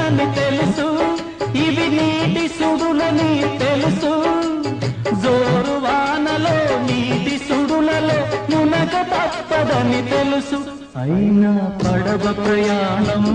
సుడులని తెలుసు, ఇవి నీటి సుడులని తెలుసు. జోరు వానలో నీటి సుడులలో మునగ తప్పదని తెలుసు. అయినా పడవ ప్రయాణం